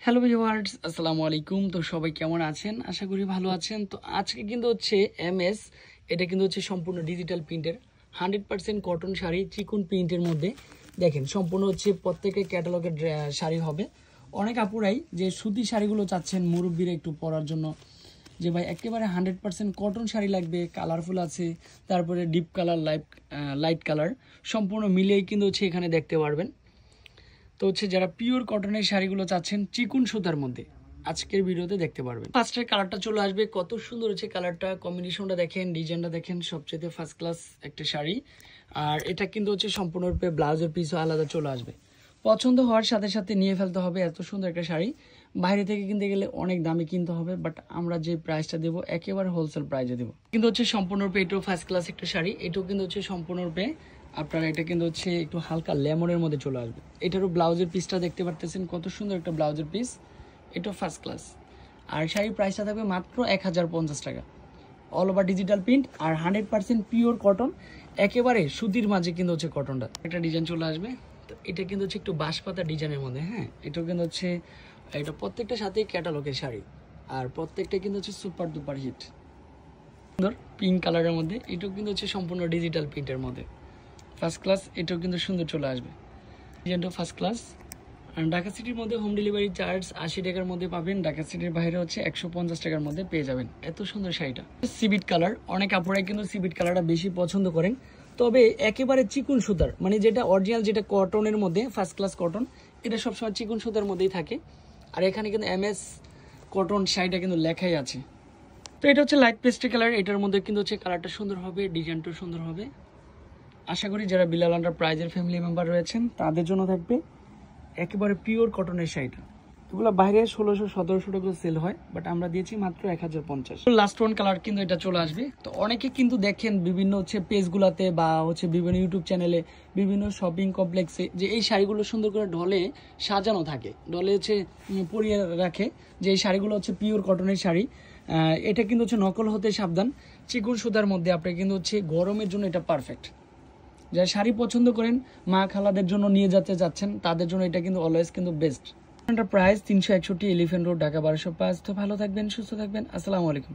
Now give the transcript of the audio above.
Hello viewers, আসসালামু আলাইকুম। তো সবাই কেমন আছেন? আশা করি ভালো আছেন। তো আজকে কিন্তু হচ্ছে এমএস, এটা কিন্তু হচ্ছে সম্পূর্ণ ডিজিটাল প্রিন্টের 100% কটন শাড়ি চিকন প্রিন্টের মধ্যে। দেখেন সম্পূর্ণ হচ্ছে প্রত্যেকের ক্যাটালগের শাড়ি হবে। অনেক আপুরাই যে সুতি শাড়িগুলো চাচ্ছেন মুরব্বীরা একটু পরার জন্য, যে ভাই একেবারে 100% কটন শাড়ি লাগবে, কালারফুল আছে, তারপরে ডিপ কালার, লাইট কালার সম্পূর্ণ মিলিয়েই কিন্তু হচ্ছে এখানে দেখতে পারবেন। তো হচ্ছে যারা পিওর কটনের শাড়িগুলো চাচ্ছেন চিকুন সুতার মধ্যে, আজকের ভিডিওতে দেখতে পারবেন। ফার্স্টের কালারটা চলে আসবে, কত সুন্দর হচ্ছে কালারটা, কম্বিনেশনটা দেখেন, ডিজাইনটা দেখেন, সবচেয়ে ফার্স্ট ক্লাস একটা শাড়ি। আর এটা কিন্তু হচ্ছে সম্পূর্ণরূপে ব্লাউজের পিসও আলাদা চলে আসবে। পছন্দ হওয়ার সাথে সাথে নিয়ে ফেলতে হবে। এত সুন্দর একটা শাড়ি বাইরে থেকে কিনতে গেলে অনেক দামে কিনতে হবে, বাট আমরা যে প্রাইসটা দেবো একেবারে হোলসেল প্রাইসে দেবো। কিন্তু হচ্ছে সম্পূর্ণরূপে এটাও ফার্স্ট ক্লাস একটা শাড়ি। এটাও কিন্তু হচ্ছে সম্পূর্ণরূপে আপনারা, এটা কিন্তু হচ্ছে একটু হালকা লেমনের মধ্যে চলে আসবে। এটারও ব্লাউজের পিসটা দেখতে পারতেছেন, কত সুন্দর একটা ব্লাউজের পিস। এটাও ফার্স্ট ক্লাস। আর শাড়ির প্রাইসটা থাকবে মাত্র 1050 টাকা। অল ওভার ডিজিটাল প্রিন্ট আর 100% পিওর কটন, একেবারে সুতির মাঝে কিন্তু হচ্ছে কটনটা। একটা ডিজাইন চলে আসবে। তো এটা কিন্তু হচ্ছে একটু বাঁশপাতা ডিজাইনের মধ্যে। হ্যাঁ, এটাও কিন্তু হচ্ছে, এটা প্রত্যেকটা সাথে ক্যাটালগের শাড়ি, আর প্রত্যেকটা কিন্তু হচ্ছে সুপার ডুপার হিট। সুন্দর পিঙ্ক কালারের মধ্যে, এটাও কিন্তু হচ্ছে সম্পূর্ণ ডিজিটাল প্রিন্টের মধ্যে ফার্স্ট ক্লাস। এটাও কিন্তু সুন্দর চলে আসবে, ডিজাইনটাও ফার্স্ট ক্লাস। আর ঢাকা সিটির মধ্যে হোম ডেলিভারি চার্জ 80 টাকার মধ্যে পাবেন। ঢাকা সিটির বাইরে হচ্ছে 150 টাকার মধ্যে পেয়ে যাবেন এত সুন্দর শাড়িটা। সিবিট কালার, অনেক আপুরাই কিন্তু সিবিট কালারটা বেশি পছন্দ করেন, তবে একেবারে চিকুন সুতার, মানে যেটা অরিজিনাল, যেটা কটনের মধ্যে ফার্স্ট ক্লাস কটন, এটা সবসময় চিকুন সুতার মধ্যেই থাকে। আর এখানে কিন্তু এমএস কটন শাড়িটা কিন্তু লেখাই আছে। তো এটা হচ্ছে লাইট পেস্টে কালার, এটার মধ্যে কিন্তু হচ্ছে কালারটা সুন্দর হবে, ডিজাইনটাও সুন্দর হবে। আশা করি যারা বিলাল এন্টারপ্রাইজের ফ্যামিলি মেম্বার রয়েছেন তাদের জন্য থাকবে একেবারে পিওর কটনের শাড়িটা। এগুলো বাইরে 1600-1700 টাকা সেল হয়, বাট আমরা দিয়েছি মাত্র 1050। লাস্ট ওয়ান কালার কিন্তু এটা চলে আসবে। তো অনেকে কিন্তু দেখেন বিভিন্ন হচ্ছে পেজগুলাতে বা হচ্ছে বিভিন্ন ইউটিউব চ্যানেলে, বিভিন্ন শপিং কমপ্লেক্সে, যে এই শাড়িগুলো সুন্দর করে ঢলে সাজানো থাকে, ঢলে হচ্ছে পরিয়ে রাখে, যে এই শাড়িগুলো হচ্ছে পিওর কটনের শাড়ি। এটা কিন্তু হচ্ছে নকল হতে সাবধান। চিকুন সুতার মধ্যে আপনি কিন্তু হচ্ছে গরমের জন্য এটা পারফেক্ট। যারা শাড়ি পছন্দ করেন, মা খালাদের জন্য নিয়ে যেতে যাচ্ছেন, তাদের জন্য এটা কিন্তু অলওয়েজ কিন্তু best. Price 361 elephant road, Dhaka 1205। তো ভালো থাকবেন, সুস্থ থাকবেন, আসসালামু আলাইকুম।